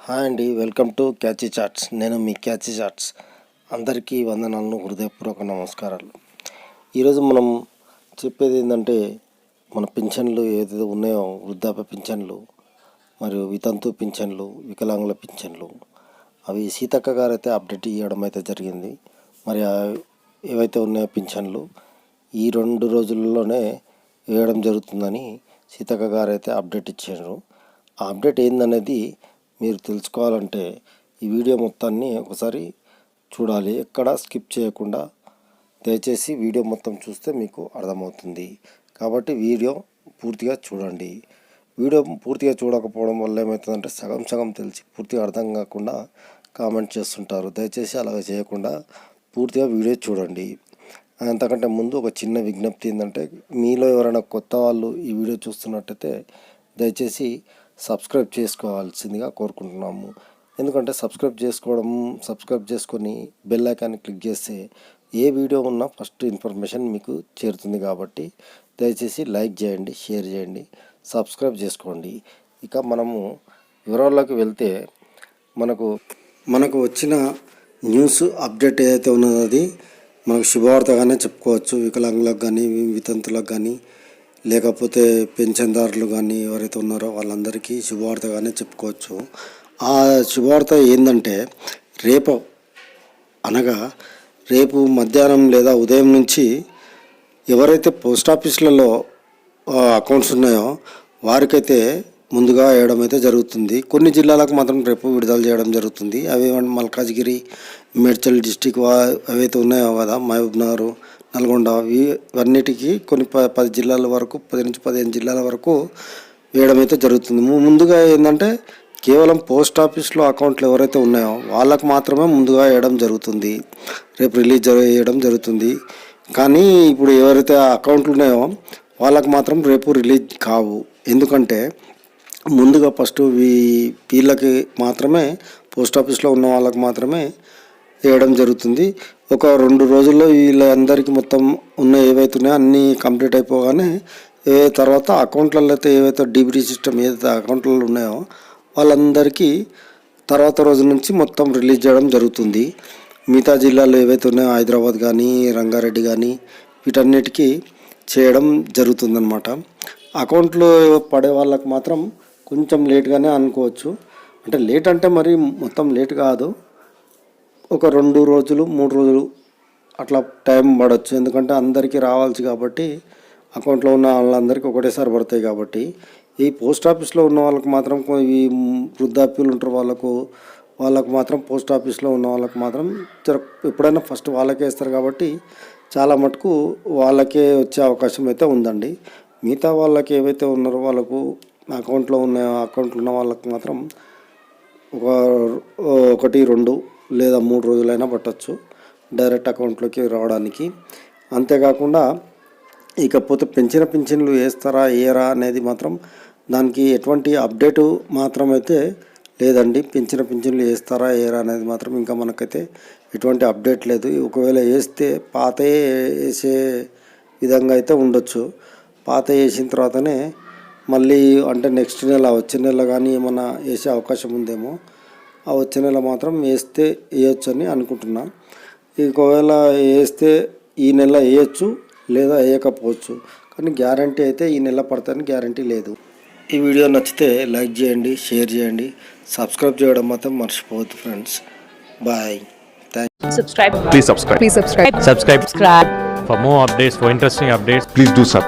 Hi అండి, welcome to catchy charts. నేను మీ catchy charts. అందరికీ వందనాలను, హృదయపూర్వక నమస్కారాలు. ఈరోజు మనం చెప్పేది ఏంటంటే, మన పింఛన్లు ఏదైతే ఉన్నాయో, వృద్ధాప్య పింఛన్లు మరియు వితంతు పింఛన్లు, వికలాంగుల పింఛన్లు, అవి సీతక్క గారు అయితే అప్డేట్ ఇవ్వడం అయితే జరిగింది. మరి ఏవైతే ఉన్నాయో పింఛన్లు ఈ 2 రోజుల్లోనే వేయడం జరుగుతుందని సీతక్క గారు అయితే అప్డేట్ ఇచ్చారు. ఆ అప్డేట్ ఏందనేది మీరు తెలుసుకోవాలంటే ఈ వీడియో మొత్తాన్ని ఒకసారి చూడాలి, ఎక్కడ స్కిప్ చేయకుండా. దయచేసి వీడియో మొత్తం చూస్తే మీకు అర్థమవుతుంది. కాబట్టి వీడియో పూర్తిగా చూడండి. వీడియో పూర్తిగా చూడకపోవడం వల్ల ఏమవుతుందంటే సగం తెలిసి పూర్తిగా అర్థం కాకుండా కామెంట్ చేస్తుంటారు. దయచేసి అలాగ చేయకుండా పూర్తిగా వీడియో చూడండి. అంతకంటే ముందు ఒక చిన్న విజ్ఞప్తి ఏంటంటే, మీలో ఎవరైనా కొత్త వాళ్ళు ఈ వీడియో చూస్తున్నట్టయితే దయచేసి సబ్స్క్రైబ్ చేసుకోవాల్సిందిగా కోరుకుంటున్నాము. ఎందుకంటే సబ్స్క్రైబ్ చేసుకొని బెల్ ఐకాన్ని క్లిక్ చేస్తే ఏ వీడియో ఉన్నా ఫస్ట్ ఇన్ఫర్మేషన్ మీకు చేరుతుంది. కాబట్టి దయచేసి లైక్ చేయండి, షేర్ చేయండి, సబ్స్క్రైబ్ చేసుకోండి. ఇక మనము వివరాల్లోకి వెళ్తే, మనకు వచ్చిన న్యూస్ అప్డేట్ ఏదైతే ఉన్నదో అది మనకు శుభవార్తగానే చెప్పుకోవచ్చు. వికలాంగులకు కానీ, వితంతులకు కానీ, లేకపోతే పెన్షన్దారులు కానీ ఎవరైతే ఉన్నారో వాళ్ళందరికీ శుభవార్తగానే చెప్పుకోవచ్చు. ఆ శుభవార్త ఏంటంటే, రేపు మధ్యాహ్నం లేదా ఉదయం నుంచి ఎవరైతే పోస్ట్ ఆఫీసులలో అకౌంట్స్ ఉన్నాయో వారికైతే ముందుగా వేయడం అయితే జరుగుతుంది. కొన్ని జిల్లాలకు మాత్రం రేపు విడుదల చేయడం జరుగుతుంది. అవి మల్కాజ్గిరి, మేడ్చల్ డిస్టిక్ అవైతే ఉన్నాయో కదా, మహబూబ్నగర్, నల్గొండ, ఇవన్నిటికీ కొన్ని 10 జిల్లాల వరకు, 10 నుంచి 15 జిల్లాల వరకు వేయడం అయితే జరుగుతుంది. ముందుగా ఏంటంటే కేవలం పోస్ట్ ఆఫీస్లో అకౌంట్లు ఎవరైతే ఉన్నాయో వాళ్ళకు మాత్రమే ముందుగా వేయడం జరుగుతుంది. రేపు రిలీజ్ చేయడం జరుగుతుంది. కానీ ఇప్పుడు ఎవరైతే అకౌంట్లు ఉన్నాయో వాళ్ళకు మాత్రం రేపు రిలీజ్ కావు. ఎందుకంటే ముందుగా ఫస్ట్ వీళ్ళకి మాత్రమే, పోస్ట్ ఆఫీస్లో ఉన్న వాళ్ళకి మాత్రమే వేయడం జరుగుతుంది. ఒక 2 రోజుల్లో వీళ్ళందరికీ మొత్తం ఉన్న ఏవైతే ఉన్నాయో అన్నీ కంప్లీట్ అయిపోగానే తర్వాత అకౌంట్లలో అయితే ఏవైతే డీబీటీ సిస్టమ్ ఏదైతే అకౌంట్లలో ఉన్నాయో వాళ్ళందరికీ తర్వాత రోజు నుంచి మొత్తం రిలీజ్ చేయడం జరుగుతుంది. మిగతా జిల్లాలో ఏవైతే ఉన్నాయో హైదరాబాద్ కానీ, రంగారెడ్డి కానీ, వీటన్నిటికీ చేయడం జరుగుతుందన్నమాట. అకౌంట్లో పడే వాళ్ళకి మాత్రం కొంచెం లేట్గానే అనుకోవచ్చు. అంటే లేట్ అంటే మరి మొత్తం లేట్ కాదు, ఒక 2 రోజులు 3 రోజులు అట్లా టైం పడవచ్చు. ఎందుకంటే అందరికీ రావాల్సి కాబట్టి, అకౌంట్లో ఉన్న వాళ్ళందరికీ ఒకటేసారి పడతాయి కాబట్టి. ఈ పోస్ట్ ఆఫీస్లో ఉన్న వాళ్ళకి మాత్రం, ఈ వృద్ధాప్యులు ఉంటారు వాళ్ళకు మాత్రం, పోస్ట్ ఆఫీస్లో ఉన్న వాళ్ళకి మాత్రం ఎప్పుడైనా ఫస్ట్ వాళ్ళకే ఇస్తారు కాబట్టి చాలా మటుకు వాళ్ళకే వచ్చే అవకాశం అయితే ఉందండి. మిగతా వాళ్ళకి ఏవైతే ఉన్నారో వాళ్ళకు అకౌంట్లో ఉన్న వాళ్ళకి మాత్రం ఒక 1, 2 లేదా 3 రోజులైనా పట్టవచ్చు డైరెక్ట్ అకౌంట్లోకి రావడానికి. అంతేకాకుండా ఇకపోతే పింఛన్లు వేస్తారా వేయరా అనేది మాత్రం దానికి ఎటువంటి అప్డేటు మాత్రం అయితే లేదండి. పింఛన్లు వేస్తారా వేయరా అనేది మాత్రం ఇంకా మనకైతే ఎటువంటి అప్డేట్ లేదు. ఒకవేళ వేస్తే పాతయే వేసే విధంగా అయితే ఉండొచ్చు. పాత వేసిన తర్వాతనే మళ్ళీ అంటే నెక్స్ట్ నెల, వచ్చే నెల కానీ ఏమైనా వేసే అవకాశం ఉందేమో. ఆ వచ్చే నెల మాత్రం వేయచ్చు అని అనుకుంటున్నా. ఒకవేళ వేస్తే ఈ నెల వేయచ్చు లేదా వేయకపోవచ్చు, కానీ గ్యారంటీ అయితే ఈ నెల పడతాయని గ్యారంటీ లేదు. ఈ వీడియో నచ్చితే లైక్ చేయండి, షేర్ చేయండి, సబ్స్క్రైబ్ చేయడం మాత్రం మర్చిపోవద్దు friends. Bye. Please subscribe. For more updates, for interesting updates, Please do subscribe.